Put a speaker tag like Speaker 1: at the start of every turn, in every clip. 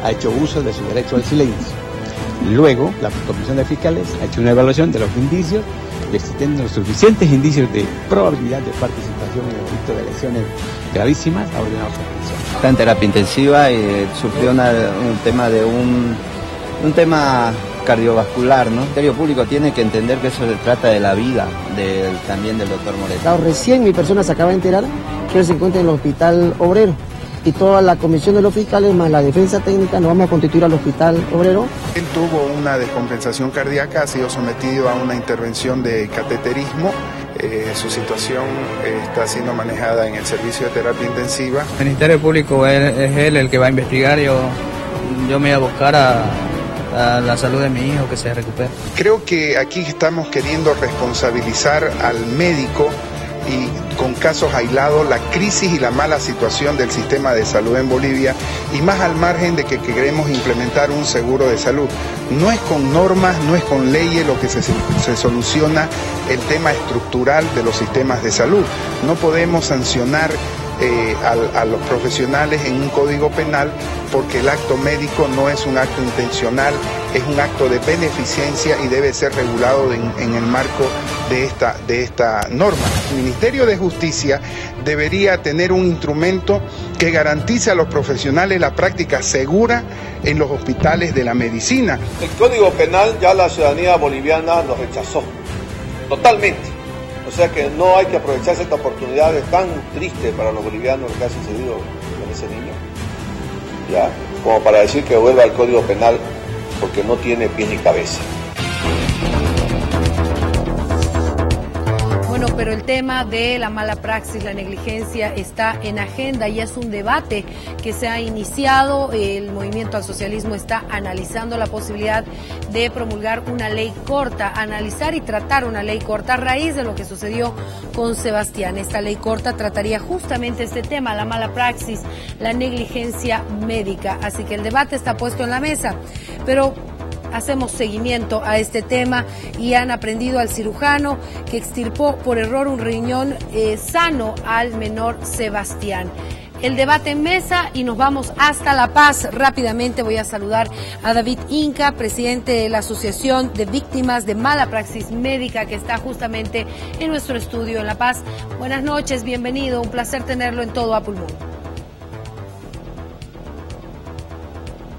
Speaker 1: ha hecho uso de su derecho al silencio. Luego, la Comisión de Fiscales ha hecho una evaluación de los indicios, existiendo los suficientes indicios de probabilidad de participación en el delito de lesiones gravísimas, ha ordenado su aprehensión.
Speaker 2: Está en terapia intensiva y sufrió un tema cardiovascular, ¿no? El Ministerio Público tiene que entender que eso se trata de la vida también del doctor Moreira.
Speaker 3: Recién mi persona se acaba de enterar que él se encuentra en el Hospital Obrero. Y toda la comisión de los fiscales más la defensa técnica nos vamos a constituir al Hospital Obrero.
Speaker 4: Él tuvo una descompensación cardíaca, ha sido sometido a una intervención de cateterismo. Su situación está siendo manejada en el servicio de terapia intensiva.
Speaker 5: El Ministerio Público es él el que va a investigar. Yo me voy a buscar a la salud de mi hijo, que se recupere.
Speaker 4: Creo que aquí estamos queriendo responsabilizar al médico y con casos aislados la crisis y la mala situación del sistema de salud en Bolivia, y más al margen de que queremos implementar un seguro de salud. No es con normas, no es con leyes lo que se soluciona el tema estructural de los sistemas de salud. No podemos sancionar a los profesionales en un código penal porque el acto médico no es un acto intencional, es un acto de beneficencia y debe ser regulado en el marco de esta norma. El Ministerio de Justicia debería tener un instrumento que garantice a los profesionales la práctica segura en los hospitales de la medicina.
Speaker 6: El Código Penal ya la ciudadanía boliviana lo rechazó totalmente. O sea que no hay que aprovecharse esta oportunidad tan triste para los bolivianos lo que ha sucedido con ese niño, ya, como para decir que vuelva al Código Penal porque no tiene pie ni cabeza.
Speaker 7: Bueno, pero el tema de la mala praxis, la negligencia está en agenda y es un debate que se ha iniciado. El Movimiento al Socialismo está analizando la posibilidad de promulgar una ley corta, analizar y tratar una ley corta a raíz de lo que sucedió con Sebastián. Esta ley corta trataría justamente este tema, la mala praxis, la negligencia médica. Así que el debate está puesto en la mesa, pero hacemos seguimiento a este tema y han aprendido al cirujano que extirpó por error un riñón sano al menor Sebastián. El debate en mesa y nos vamos hasta La Paz. Rápidamente voy a saludar a David Inca, presidente de la Asociación de Víctimas de Mala Praxis Médica, que está justamente en nuestro estudio en La Paz. Buenas noches, bienvenido, un placer tenerlo en Todo a Pulmón.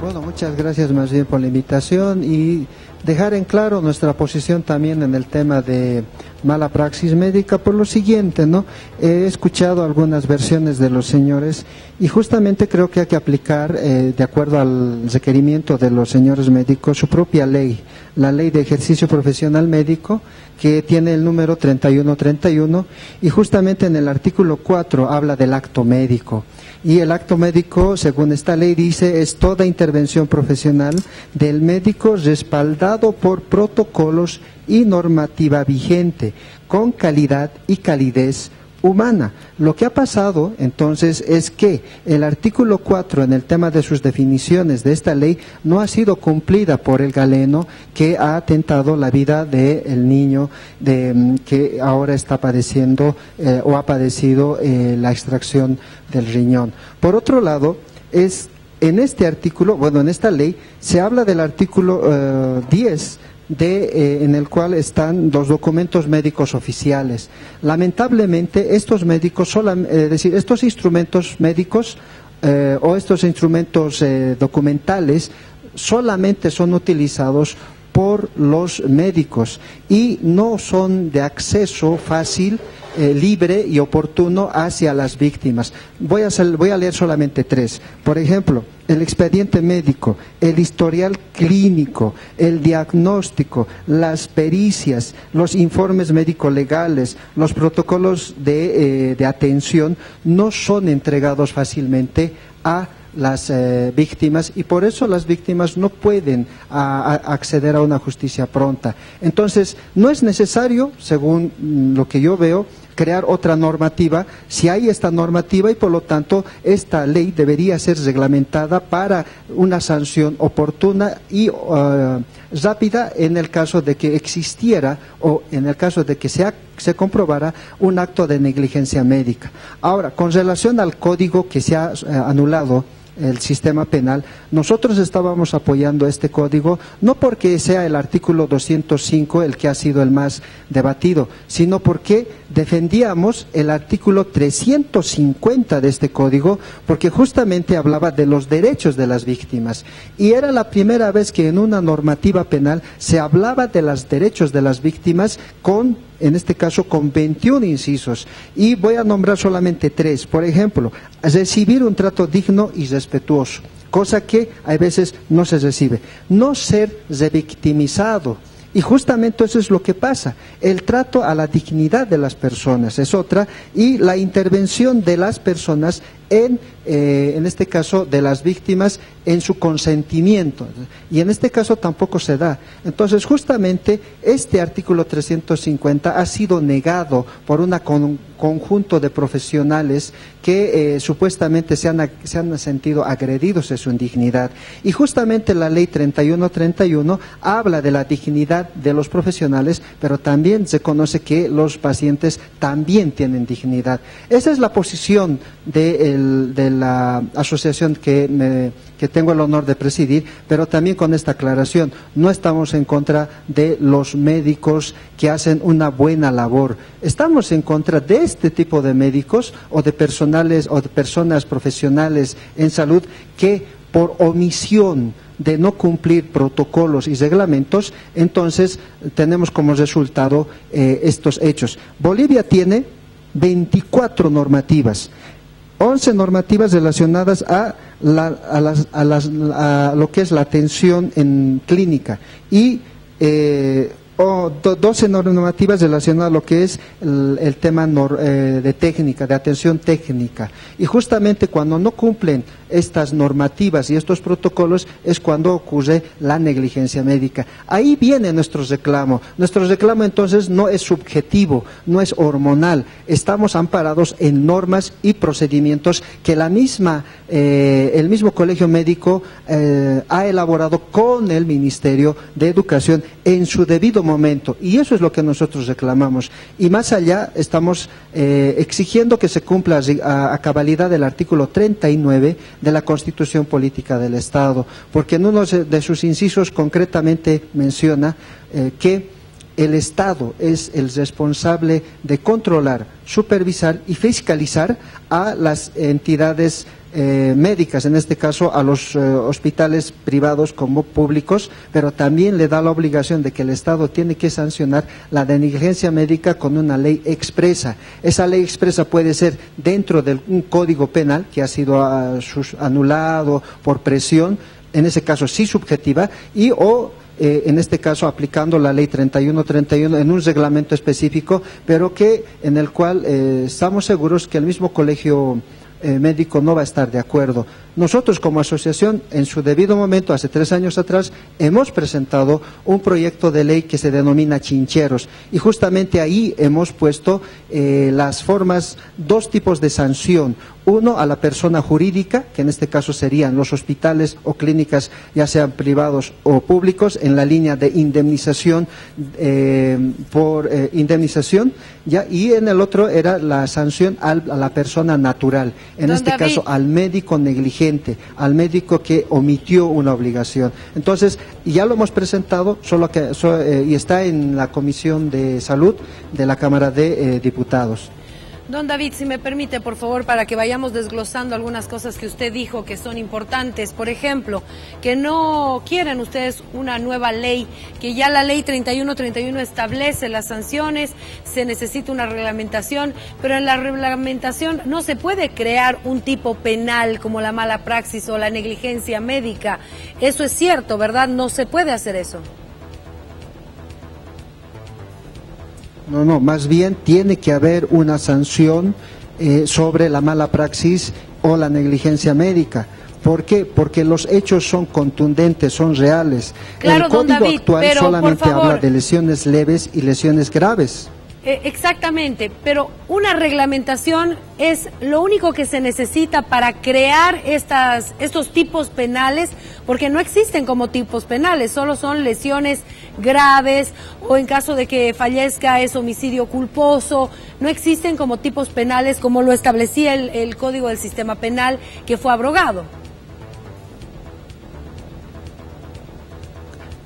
Speaker 8: Bueno, muchas gracias más bien por la invitación y dejar en claro nuestra posición también en el tema de mala praxis médica por lo siguiente, ¿no? He escuchado algunas versiones de los señores y justamente creo que hay que aplicar, de acuerdo al requerimiento de los señores médicos, su propia ley, la Ley de Ejercicio Profesional Médico, que tiene el número 3131 y justamente en el artículo 4 habla del acto médico. Y el acto médico, según esta ley, dice, es toda intervención profesional del médico respaldado por protocolos y normativa vigente, con calidad y calidez humana. Lo que ha pasado, entonces, es que el artículo 4, en el tema de sus definiciones de esta ley, no ha sido cumplida por el galeno que ha atentado la vida del niño que ahora está padeciendo o ha padecido la extracción del riñón. Por otro lado, en este artículo, bueno, en esta ley, se habla del artículo 10, en el cual están los documentos médicos oficiales. Lamentablemente, estos médicos, estos instrumentos médicos o estos instrumentos documentales solamente son utilizados por los médicos y no son de acceso fácil, libre y oportuno hacia las víctimas. Voy a leer solamente 3. Por ejemplo, el expediente médico, el historial clínico, el diagnóstico, las pericias, los informes médico-legales, los protocolos de atención no son entregados fácilmente a las víctimas y por eso las víctimas no pueden acceder a una justicia pronta. Entonces, no es necesario, según lo que yo veo, crear otra normativa, si hay esta normativa y por lo tanto esta ley debería ser reglamentada para una sanción oportuna y rápida en el caso de que existiera o en el caso de que se comprobara un acto de negligencia médica. Ahora, con relación al código que se ha anulado, el sistema penal, nosotros estábamos apoyando este código no porque sea el artículo 205 el que ha sido el más debatido, sino porque defendíamos el artículo 350 de este código, porque justamente hablaba de los derechos de las víctimas. Y era la primera vez que en una normativa penal se hablaba de los derechos de las víctimas en este caso con 21 incisos, y voy a nombrar solamente 3. Por ejemplo, recibir un trato digno y respetuoso, cosa que a veces no se recibe. No ser revictimizado, y justamente eso es lo que pasa. El trato a la dignidad de las personas es otra, y la intervención de las personas en este caso de las víctimas en su consentimiento, y en este caso tampoco se da. Entonces justamente este artículo 350 ha sido negado por un conjunto de profesionales que supuestamente se han sentido agredidos en su dignidad, y justamente la ley 3131 habla de la dignidad de los profesionales, pero también se conoce que los pacientes también tienen dignidad. Esa es la posición de la asociación que tengo el honor de presidir, pero también con esta aclaración: no estamos en contra de los médicos que hacen una buena labor, estamos en contra de este tipo de médicos o de personas profesionales en salud que por omisión de no cumplir protocolos y reglamentos, entonces tenemos como resultado estos hechos. Bolivia tiene 24 normativas, 11 normativas relacionadas a lo que es la atención en clínica, y 12 normativas relacionadas a lo que es el tema de técnica, de atención técnica. Y justamente cuando no cumplen estas normativas y estos protocolos es cuando ocurre la negligencia médica. Ahí viene nuestro reclamo. Nuestro reclamo entonces no es subjetivo, no es hormonal. Estamos amparados en normas y procedimientos que el mismo Colegio Médico ha elaborado con el Ministerio de Educación en su debido momento, y eso es lo que nosotros reclamamos. Y más allá, estamos exigiendo que se cumpla a cabalidad el artículo 39 de la Constitución Política del Estado, porque en uno de sus incisos concretamente menciona que el Estado es el responsable de controlar, supervisar y fiscalizar a las entidades médicas, en este caso a los hospitales privados como públicos, pero también le da la obligación de que el Estado tiene que sancionar la negligencia médica con una ley expresa. Esa ley expresa puede ser dentro de un código penal que ha sido anulado por presión, en ese caso sí subjetiva, en este caso aplicando la ley 3131 en un reglamento específico, pero en el cual estamos seguros que el mismo colegio médico no va a estar de acuerdo. Nosotros como asociación, en su debido momento, hace 3 años atrás, hemos presentado un proyecto de ley que se denomina Chincheros, y justamente ahí hemos puesto las formas, 2 tipos de sanción. Uno, a la persona jurídica, que en este caso serían los hospitales o clínicas, ya sean privados o públicos, en la línea de indemnización por indemnización, y en el otro era la sanción a la persona natural, en este caso al médico negligente, al médico que omitió una obligación. Entonces, ya lo hemos presentado, y está en la Comisión de Salud de la Cámara de Diputados.
Speaker 7: Don David, si me permite, por favor, para que vayamos desglosando algunas cosas que usted dijo que son importantes. Por ejemplo, que no quieren ustedes una nueva ley, que ya la ley 3131 establece las sanciones, se necesita una reglamentación, pero en la reglamentación no se puede crear un tipo penal como la mala praxis o la negligencia médica. Eso es cierto, ¿verdad? No se puede hacer eso.
Speaker 8: No, más bien tiene que haber una sanción sobre la mala praxis o la negligencia médica. ¿Por qué? Porque los hechos son contundentes, son reales.
Speaker 7: Claro,
Speaker 8: el Código
Speaker 7: David,
Speaker 8: actual solamente habla de lesiones leves y lesiones graves.
Speaker 7: Exactamente, pero una reglamentación es lo único que se necesita para crear estos tipos penales, porque no existen como tipos penales, solo son lesiones graves o en caso de que fallezca es homicidio culposo. No existen como tipos penales como lo establecía el Código del Sistema Penal, que fue abrogado.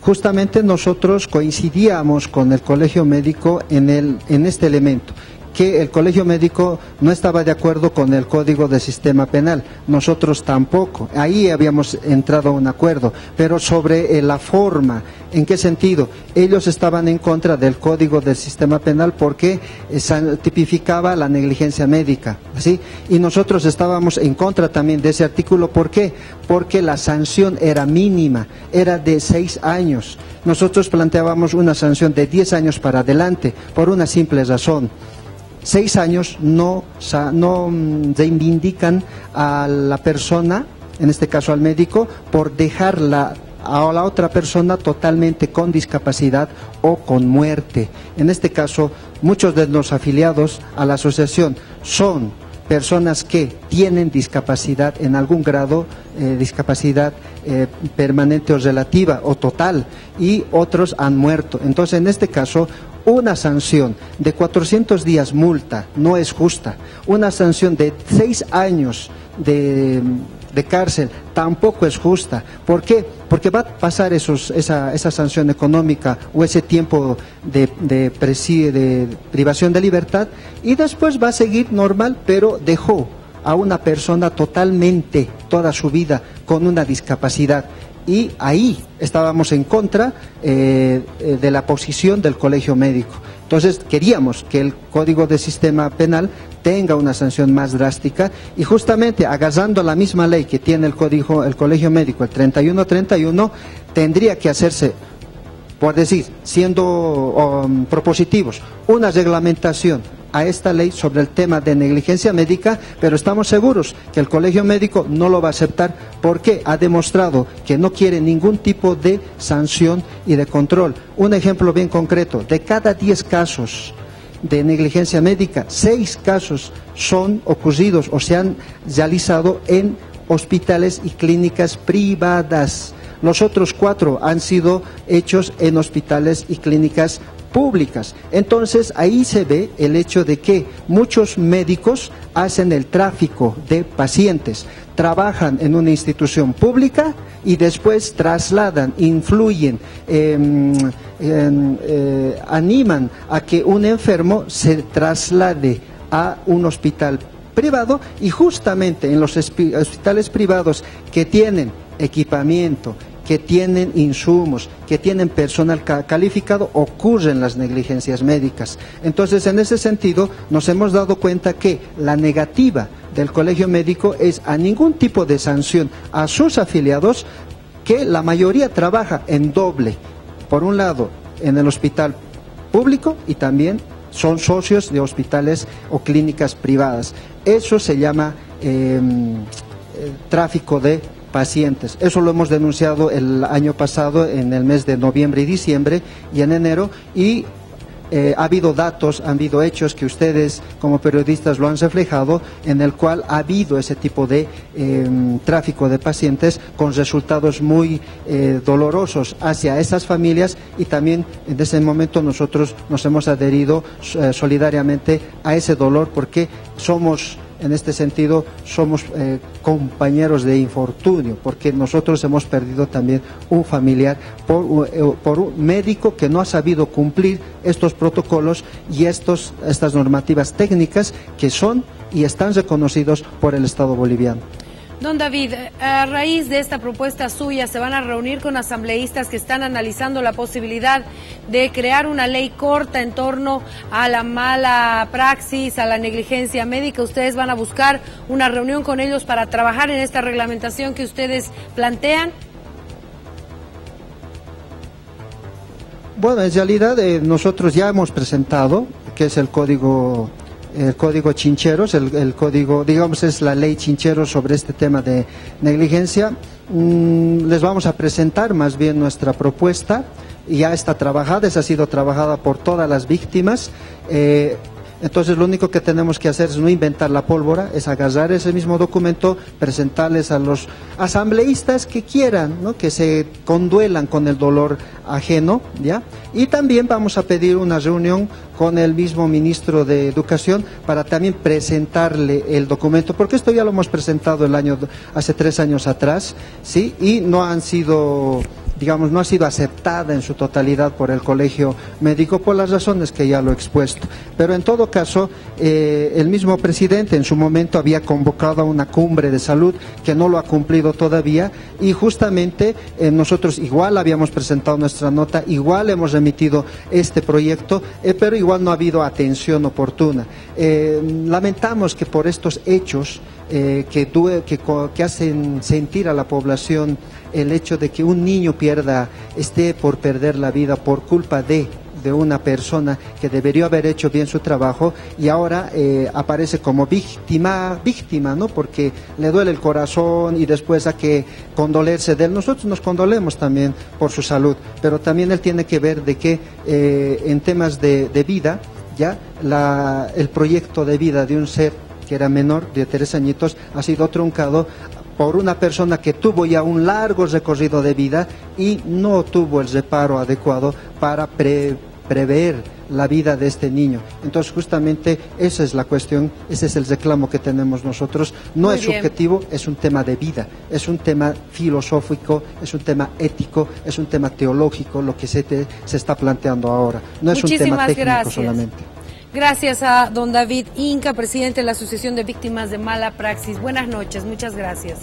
Speaker 8: justamente nosotros coincidíamos con el Colegio Médico en este elemento, que el Colegio Médico no estaba de acuerdo con el Código de Sistema Penal, nosotros tampoco, ahí habíamos entrado a un acuerdo, pero sobre la forma, ¿en qué sentido? Ellos estaban en contra del Código del Sistema Penal porque tipificaba la negligencia médica, ¿sí? Y nosotros estábamos en contra también de ese artículo, ¿por qué? Porque la sanción era mínima, era de 6 años, nosotros planteábamos una sanción de 10 años para adelante, por una simple razón. 6 años no reivindican a la persona, en este caso al médico, por dejarla a la otra persona totalmente con discapacidad o con muerte. En este caso, muchos de los afiliados a la asociación son personas que tienen discapacidad en algún grado, discapacidad permanente o relativa o total, y otros han muerto. Entonces, en este caso, una sanción de 400 días multa no es justa. Una sanción de 6 años de cárcel tampoco es justa. ¿Por qué? Porque va a pasar esa sanción económica o ese tiempo de privación de libertad y después va a seguir normal, pero dejó a una persona totalmente toda su vida con una discapacidad. Y ahí estábamos en contra de la posición del Colegio Médico. Entonces queríamos que el Código de Sistema Penal tenga una sanción más drástica y justamente agarrando la misma ley que tiene el Colegio Médico, el 3131, tendría que hacerse, por decir, siendo propositivos, una reglamentación a esta ley sobre el tema de negligencia médica, pero estamos seguros que el Colegio Médico no lo va a aceptar porque ha demostrado que no quiere ningún tipo de sanción y de control. Un ejemplo bien concreto, de cada 10 casos de negligencia médica, 6 casos son ocurridos o se han realizado en hospitales y clínicas privadas. Los otros 4 han sido hechos en hospitales y clínicas públicas. Entonces ahí se ve el hecho de que muchos médicos hacen el tráfico de pacientes, trabajan en una institución pública y después trasladan, influyen, animan a que un enfermo se traslade a un hospital privado y justamente en los hospitales privados que tienen equipamiento, que tienen insumos, que tienen personal calificado, ocurren las negligencias médicas. Entonces, en ese sentido, nos hemos dado cuenta que la negativa del Colegio Médico es a ningún tipo de sanción a sus afiliados, que la mayoría trabaja en doble. Por un lado, en el hospital público y también son socios de hospitales o clínicas privadas. Eso se llama tráfico de pacientes. Eso lo hemos denunciado el año pasado en el mes de noviembre y diciembre y en enero, y ha habido datos, han habido hechos que ustedes como periodistas lo han reflejado, en el cual ha habido ese tipo de tráfico de pacientes con resultados muy dolorosos hacia esas familias, y también en ese momento nosotros nos hemos adherido solidariamente a ese dolor, porque somos, en este sentido, somos compañeros de infortunio, porque nosotros hemos perdido también un familiar por un médico que no ha sabido cumplir estos protocolos y estas normativas técnicas que son y están reconocidos por el Estado boliviano.
Speaker 7: Don David, a raíz de esta propuesta suya, ¿se van a reunir con asambleístas que están analizando la posibilidad de crear una ley corta en torno a la mala praxis, a la negligencia médica? ¿Ustedes van a buscar una reunión con ellos para trabajar en esta reglamentación que ustedes plantean?
Speaker 8: Bueno, en realidad nosotros ya hemos presentado, que es el código Chincheros, el código, digamos, es la ley Chincheros sobre este tema de negligencia. Les vamos a presentar más bien nuestra propuesta, ya está trabajada, esa ha sido trabajada por todas las víctimas. Entonces lo único que tenemos que hacer es no inventar la pólvora, es agarrar ese mismo documento, presentarles a los asambleístas que quieran, ¿no?, que se conduelan con el dolor ajeno, ¿ya? Y también vamos a pedir una reunión con el mismo ministro de Educación para también presentarle el documento, porque esto ya lo hemos presentado hace 3 años atrás, ¿sí? Y no han sido, digamos, no ha sido aceptada en su totalidad por el Colegio Médico por las razones que ya lo he expuesto. Pero en todo caso, el mismo presidente en su momento había convocado a una cumbre de salud que no lo ha cumplido todavía, y justamente nosotros igual habíamos presentado nuestra nota, igual hemos emitido este proyecto, pero igual no ha habido atención oportuna. Lamentamos que por estos hechos que hacen sentir a la población el hecho de que un niño esté por perder la vida por culpa de una persona que debería haber hecho bien su trabajo, y ahora aparece como víctima, ¿no? Porque le duele el corazón y después hay que condolerse de él. Nosotros nos condolemos también por su salud, pero también él tiene que ver de que en temas de vida, ya el proyecto de vida de un ser que era menor, de 3 añitos, ha sido truncado por una persona que tuvo ya un largo recorrido de vida y no tuvo el reparo adecuado para prever la vida de este niño. Entonces, justamente esa es la cuestión, ese es el reclamo que tenemos nosotros. No es subjetivo, es un tema de vida, es un tema filosófico, es un tema ético, es un tema teológico lo que se está planteando ahora. No es un tema técnico solamente.
Speaker 7: Gracias a don David Inca, presidente de la Asociación de Víctimas de Mala Praxis. Buenas noches, muchas gracias.